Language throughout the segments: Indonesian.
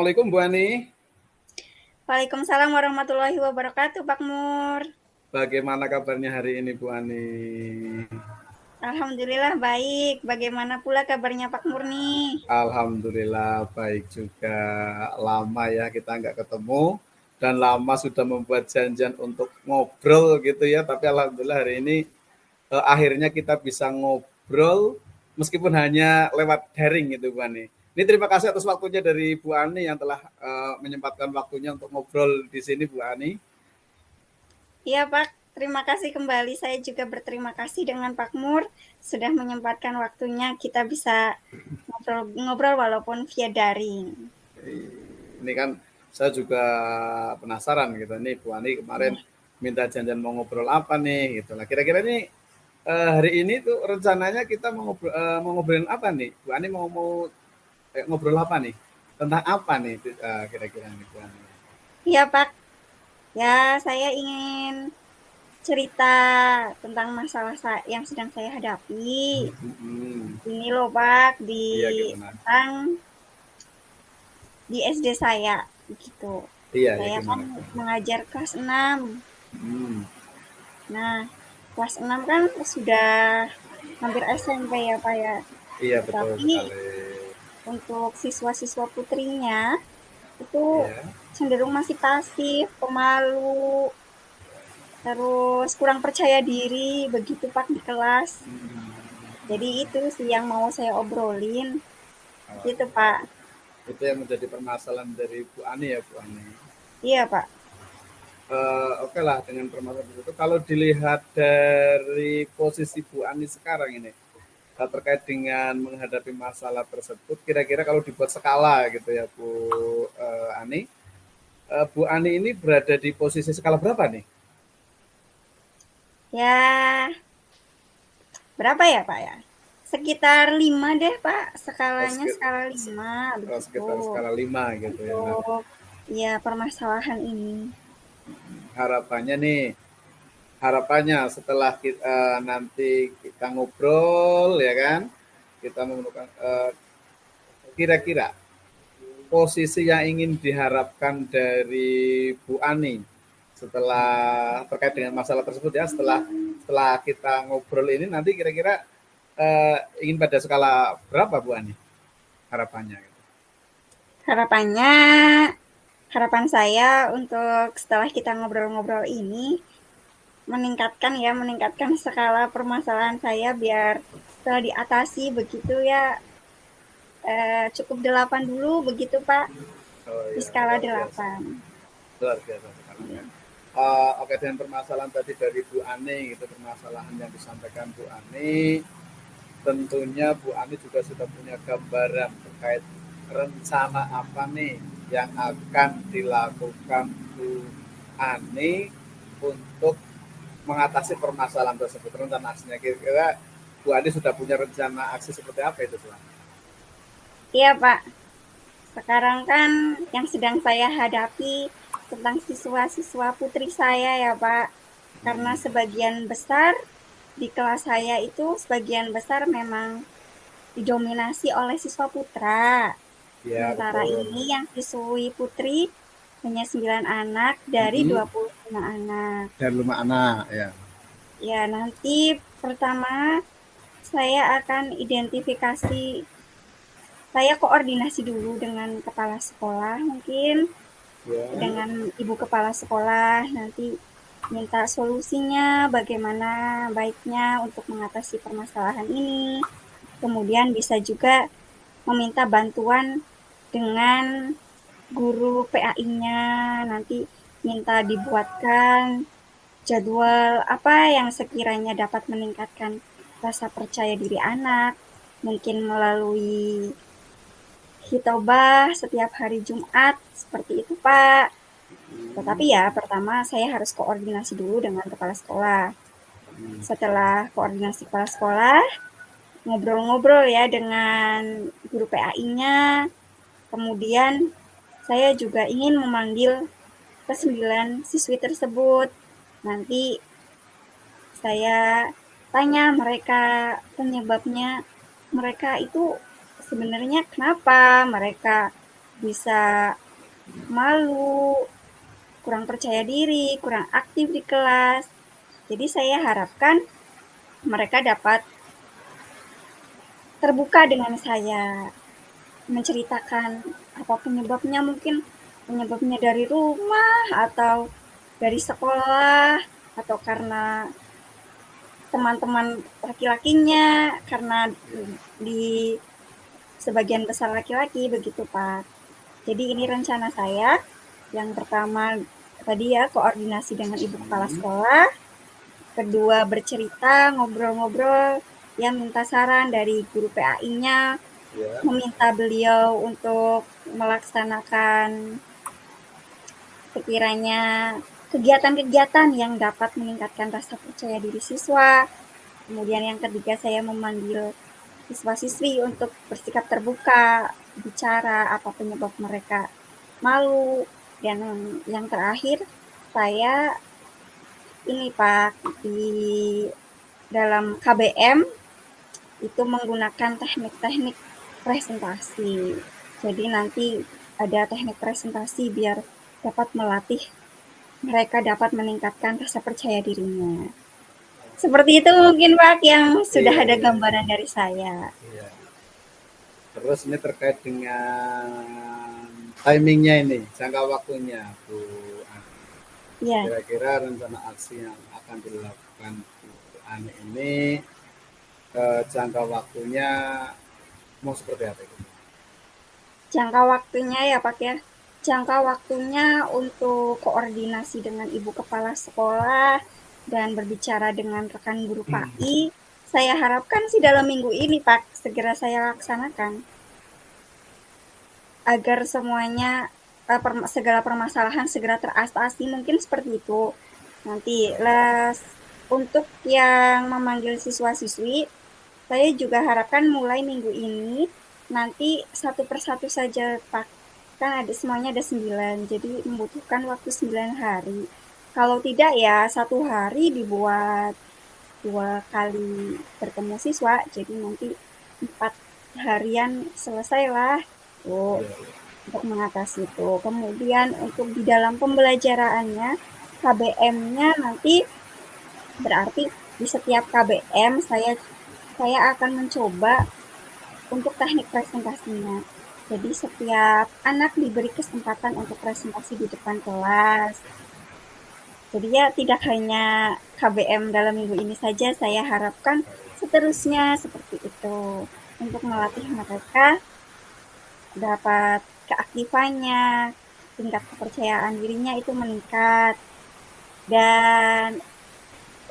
Assalamualaikum Bu Ani. Waalaikumsalam warahmatullahi wabarakatuh, Pak Nur. Bagaimana kabarnya hari ini Bu Ani? Alhamdulillah baik. Bagaimana pula kabarnya Pak Nur nih? Alhamdulillah baik juga. Lama ya kita nggak ketemu dan lama sudah membuat janjian untuk ngobrol gitu ya. Tapi alhamdulillah hari ini akhirnya kita bisa ngobrol meskipun hanya lewat daring gitu Bu Ani. Ini terima kasih atas waktunya dari Bu Ani yang telah menyempatkan waktunya untuk ngobrol di sini Bu Ani. Iya, Pak. Terima kasih kembali. Saya juga berterima kasih dengan Pak Nur sudah menyempatkan waktunya kita bisa ngobrol-ngobrol walaupun via daring. Ini kan saya juga penasaran gitu nih Bu Ani kemarin minta janjian mau ngobrol apa nih gitu. Nah kira-kira nih hari ini tuh rencananya kita mau ngobrolin apa nih Bu Ani mau ngobrol apa nih tentang apa nih kira-kira nih Bu Ani? Iya, Pak. Ya, saya ingin cerita tentang masalah yang sedang saya hadapi. Hmm, Ini loh, Pak, iya gimana? di SD saya gitu. Iya ya Saya kan gimana? Gimana? mengajar kelas 6. Hmm, Nah, kelas 6 kan sudah hampir SMP ya, Pak ya. iya betul Tapi sekali. untuk siswa-siswa putrinya itu Iya. cenderung masih pasif, pemalu, terus kurang percaya diri begitu Pak di kelas. Jadi itu sih yang mau saya obrolin. Oh, Gitu, Pak. itu yang menjadi permasalahan dari Bu Ani ya Bu Ani. Iya, Pak. Oke lah dengan permasalahan itu. Kalau dilihat dari posisi Bu Ani sekarang ini terkait dengan menghadapi masalah tersebut, kira-kira kalau dibuat skala gitu ya Bu Ani, Bu Ani ini berada di posisi skala berapa nih? Ya, berapa ya, Pak ya? Sekitar 5 deh, Pak. Oh, Skalanya skala 5 begitu. sekitar skala 5 gitu ya. Nah, Untuk ya permasalahan ini. harapannya nih, harapannya setelah kita nanti kita ngobrol ya kan, kita menemukan kira-kira posisi yang ingin diharapkan dari Bu Ani setelah terkait dengan masalah tersebut ya setelah kita ngobrol ini nanti kira-kira ingin pada skala berapa Bu Ani harapannya? Harapannya, harapan saya untuk setelah kita ngobrol-ngobrol ini meningkatkan skala permasalahan saya biar setelah diatasi begitu ya, cukup 8 dulu begitu Pak, Oh di ya skala luar biasa 8. luar biasa sekarang ya. Oke dengan permasalahan tadi dari Bu Ani gitu permasalahan yang disampaikan Bu Ani tentunya Bu Ani juga sudah punya gambaran terkait rencana apa nih yang akan dilakukan Bu Ani untuk mengatasi permasalahan tersebut. Rencana aksinya kira-kira Bu Ani sudah punya rencana aksi seperti apa itu Bu Ani? Iya Pak, sekarang kan yang sedang saya hadapi tentang siswa-siswa putri saya ya Pak, karena sebagian besar di kelas saya itu sebagian besar memang didominasi oleh siswa putra. Ya Sementara betul. ini yang siswi putri hanya 9 anak dari Mm-hmm. 25 anak. Dan rumah anak ya. Ya, nanti pertama saya akan identifikasi, saya koordinasi dulu dengan kepala sekolah mungkin, Ya. dengan ibu kepala sekolah, nanti minta solusinya bagaimana baiknya untuk mengatasi permasalahan ini. Kemudian bisa juga meminta bantuan dengan guru PAI-nya, nanti minta dibuatkan jadwal apa yang sekiranya dapat meningkatkan rasa percaya diri anak, mungkin melalui hitobah setiap hari Jumat, seperti itu Pak. Tetapi ya pertama saya harus koordinasi dulu dengan kepala sekolah. Setelah koordinasi kepala sekolah, ngobrol-ngobrol ya dengan guru PAI-nya. Kemudian saya juga ingin memanggil ke-9 siswi tersebut. Nanti saya tanya mereka penyebabnya, mereka itu sebenarnya kenapa mereka bisa malu, kurang percaya diri, kurang aktif di kelas. Jadi saya harapkan mereka dapat terbuka dengan saya, menceritakan apa penyebabnya, mungkin penyebabnya dari rumah atau dari sekolah atau karena teman-teman laki-lakinya, karena di sebagian besar laki-laki begitu Pak. Jadi ini rencana saya. Yang pertama tadi ya koordinasi dengan ibu kepala sekolah, kedua bercerita, ngobrol-ngobrol, ya minta saran dari guru PAI-nya, Ya. meminta beliau untuk melaksanakan sekiranya kegiatan-kegiatan yang dapat meningkatkan rasa percaya diri siswa. Kemudian yang ketiga saya memanggil siswa-siswi untuk bersikap terbuka, bicara apa penyebab mereka malu. Dan yang terakhir saya ini Pak, di dalam KBM itu menggunakan teknik-teknik presentasi. Jadi nanti ada teknik presentasi biar dapat melatih mereka dapat meningkatkan rasa percaya dirinya. Seperti itu mungkin Pak yang sudah Iya, ada iya, gambaran dari saya. iya. Terus ini terkait dengan timingnya ini, jangka waktunya, Bu Ani. Ya, Kira-kira rencana aksi yang akan dilakukan Bu Ani ini jangka waktunya mau seperti apa itu? jangka waktunya ya Pak ya. Jangka waktunya untuk koordinasi dengan ibu kepala sekolah dan berbicara dengan rekan guru PAI, saya harapkan sih dalam minggu ini Pak segera saya laksanakan agar semuanya segala permasalahan segera teratasi, mungkin seperti itu. Nanti les untuk yang memanggil siswa-siswi, saya juga harapkan mulai minggu ini nanti satu persatu saja Pak. Kan ada semuanya ada 9, jadi membutuhkan waktu 9 hari. Kalau tidak ya satu hari dibuat 2 kali bertemu siswa, jadi nanti 4 harian selesailah. Tuh, Ya, untuk mengatasi itu. Kemudian untuk di dalam pembelajarannya, KBM-nya nanti berarti di setiap KBM saya akan mencoba untuk teknik presentasinya. Jadi setiap anak diberi kesempatan untuk presentasi di depan kelas. Jadi ya tidak hanya KBM dalam minggu ini saja, saya harapkan seterusnya seperti itu untuk melatih mereka dapat keaktifannya, tingkat kepercayaan dirinya itu meningkat. Dan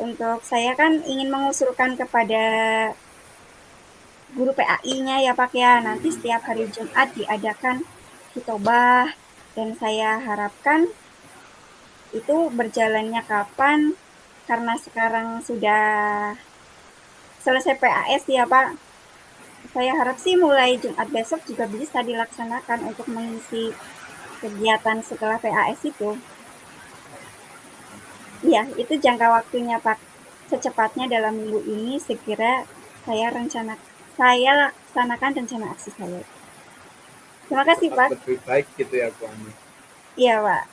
untuk saya kan ingin mengusulkan kepada guru PAI-nya ya Pak ya, nanti setiap hari Jumat diadakan hitobah dan saya harapkan itu berjalannya kapan karena sekarang sudah selesai PAS ya Pak. Saya harap sih mulai Jumat besok juga bisa dilaksanakan untuk mengisi kegiatan setelah PAS itu. Iya, itu jangka waktunya Pak. Secepatnya dalam minggu ini segera saya laksanakan rencana aksi saya. Terima kasih cepat Pak. lebih baik gitu ya Bu Ani. Iya Pak.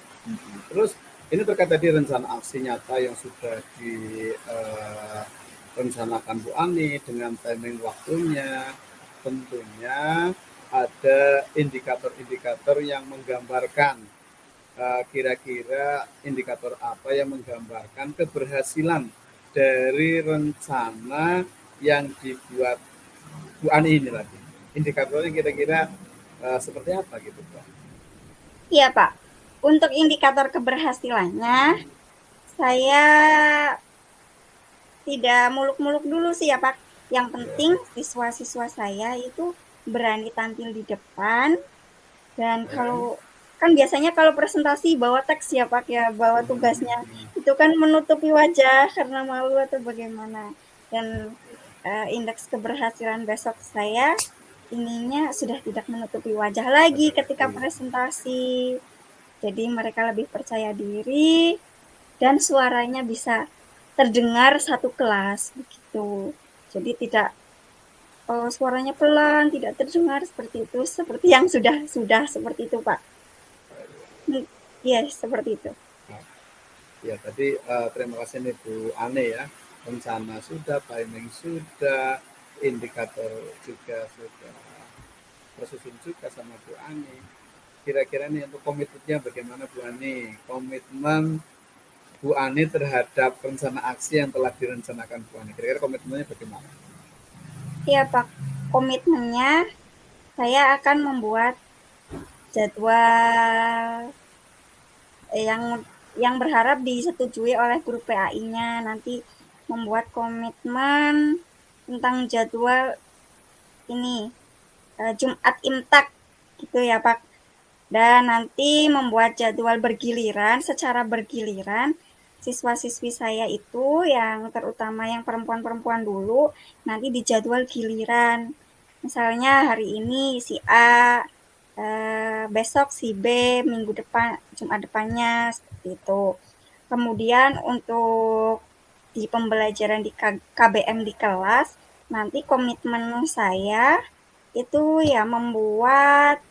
Terus ini terkait tadi rencana aksi nyata yang sudah direncanakan Bu Ani dengan timing waktunya, tentunya ada indikator-indikator yang menggambarkan kira-kira indikator apa yang menggambarkan keberhasilan dari rencana yang dibuat Bu Ani ini tadi. Indikatornya kira-kira seperti apa gitu Pak? Iya Pak. Untuk indikator keberhasilannya, saya tidak muluk-muluk dulu sih ya Pak. Yang penting siswa-siswa saya itu berani tampil di depan. Dan kalau kan biasanya kalau presentasi bawa teks ya Pak ya, bawa tugasnya. Itu kan menutupi wajah karena malu atau bagaimana. Dan indeks keberhasilan besok saya ininya sudah tidak menutupi wajah lagi ketika presentasi. Jadi mereka lebih percaya diri dan suaranya bisa terdengar satu kelas begitu. Jadi tidak suaranya pelan, tidak terdengar seperti itu, seperti yang sudah seperti itu, Pak. Iya, seperti itu. Nah, ya tadi terima kasih nih Bu Ane ya. Rencana sudah, timing sudah, indikator juga sudah tersusun juga sama Bu Ani. Kira-kira nih untuk komitmennya bagaimana Bu Ani? Komitmen Bu Ani terhadap rencana aksi yang telah direncanakan Bu Ani. Kira-kira komitmennya bagaimana? Iya, Pak. Komitmennya saya akan membuat jadwal yang berharap disetujui oleh grup PAI-nya. Nanti membuat komitmen tentang jadwal ini Jumat Imtak gitu ya, Pak. Dan nanti membuat jadwal bergiliran, secara bergiliran, siswa-siswi saya itu yang terutama yang perempuan-perempuan dulu, nanti di jadwal giliran. Misalnya hari ini si A, besok si B, minggu depan, Jumat depannya, seperti itu. Kemudian untuk di pembelajaran di KBM di kelas, nanti komitmen saya itu ya membuat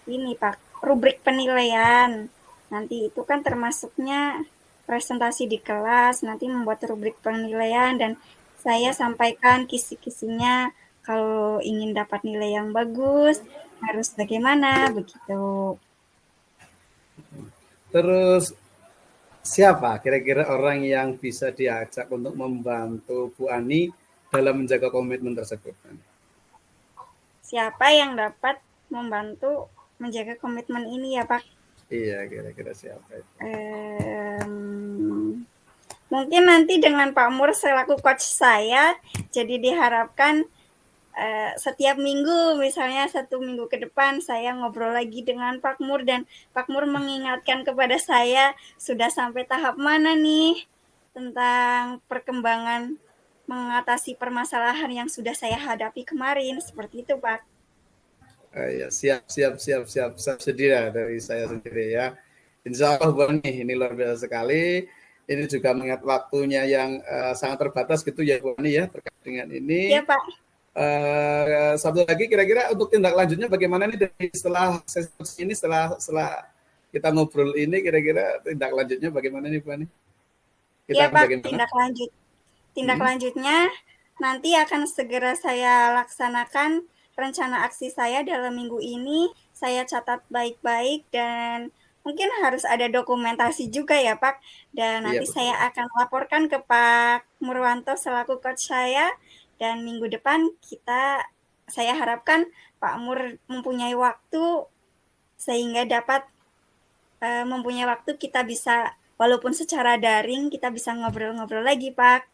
ini Pak, rubrik penilaian. Nanti itu kan termasuknya presentasi di kelas, nanti membuat rubrik penilaian dan saya sampaikan kisi-kisinya kalau ingin dapat nilai yang bagus harus bagaimana begitu. Terus siapa kira-kira orang yang bisa diajak untuk membantu Bu Ani dalam menjaga komitmen tersebut? Siapa yang dapat membantu menjaga komitmen ini ya Pak? Iya, kira-kira siapa itu? Mungkin nanti dengan Pak Mur selaku coach saya, jadi diharapkan setiap minggu, misalnya 1 minggu ke depan, saya ngobrol lagi dengan Pak Mur dan Pak Mur mengingatkan kepada saya sudah sampai tahap mana nih tentang perkembangan mengatasi permasalahan yang sudah saya hadapi kemarin, seperti itu Pak. Ya, siap sedia dari saya sendiri ya. Insya Allah Bu Ani, ini luar biasa sekali. Ini juga mengingat waktunya yang sangat terbatas gitu ya Bu Ani ya terkait dengan ini. Ya Pak. Satu lagi kira-kira untuk tindak lanjutnya bagaimana nih dari setelah sesi ini setelah kita ngobrol ini kira-kira tindak lanjutnya bagaimana nih Bu Ani? Iya Kita Pak, bagaimana? tindak lanjutnya nanti akan segera saya laksanakan rencana aksi saya dalam minggu ini. Saya catat baik-baik dan mungkin harus ada dokumentasi juga ya Pak. Dan Iya nanti betul. saya akan laporkan ke Pak Murwanto selaku coach saya. Dan minggu depan saya harapkan Pak Mur mempunyai waktu sehingga dapat mempunyai waktu kita bisa walaupun secara daring kita bisa ngobrol-ngobrol lagi Pak.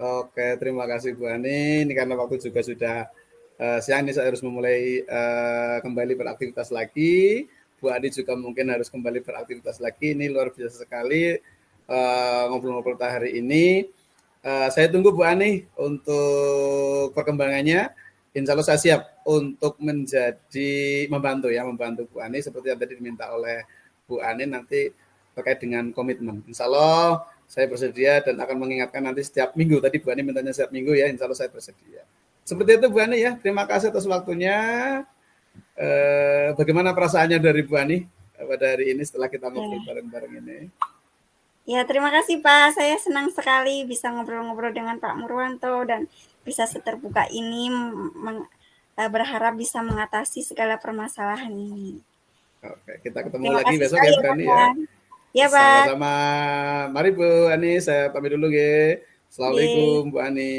Oke, terima kasih Bu Ani. Ini karena waktu juga sudah siang ini saya harus memulai kembali beraktivitas lagi. Bu Ani juga mungkin harus kembali beraktivitas lagi. Ini luar biasa sekali ngobrol-ngobrol hari ini. Saya tunggu Bu Ani untuk perkembangannya. Insya Allah saya siap untuk membantu Bu Ani seperti yang tadi diminta oleh Bu Ani nanti terkait dengan komitmen. Insya Allah saya bersedia dan akan mengingatkan nanti setiap minggu. Tadi Bu Ani mintanya setiap minggu ya, insya Allah saya bersedia. Seperti itu Bu Ani ya, terima kasih atas waktunya. Bagaimana perasaannya dari Bu Ani pada hari ini setelah kita ngobrol bareng-bareng ini? Ya, terima kasih Pak. Saya senang sekali bisa ngobrol-ngobrol dengan Pak Murwanto dan bisa seterbuka ini berharap bisa mengatasi segala permasalahan ini. Oke, kita ketemu Terima lagi kasih besok sekali ya ya Bu Pak. Ani ya. Ya Pak. Sama-sama. Mari Bu Ani, saya pamit dulu ya. Assalamualaikum Bu Ani.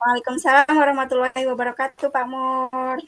Waalaikumsalam warahmatullahi wabarakatuh Pak Mur.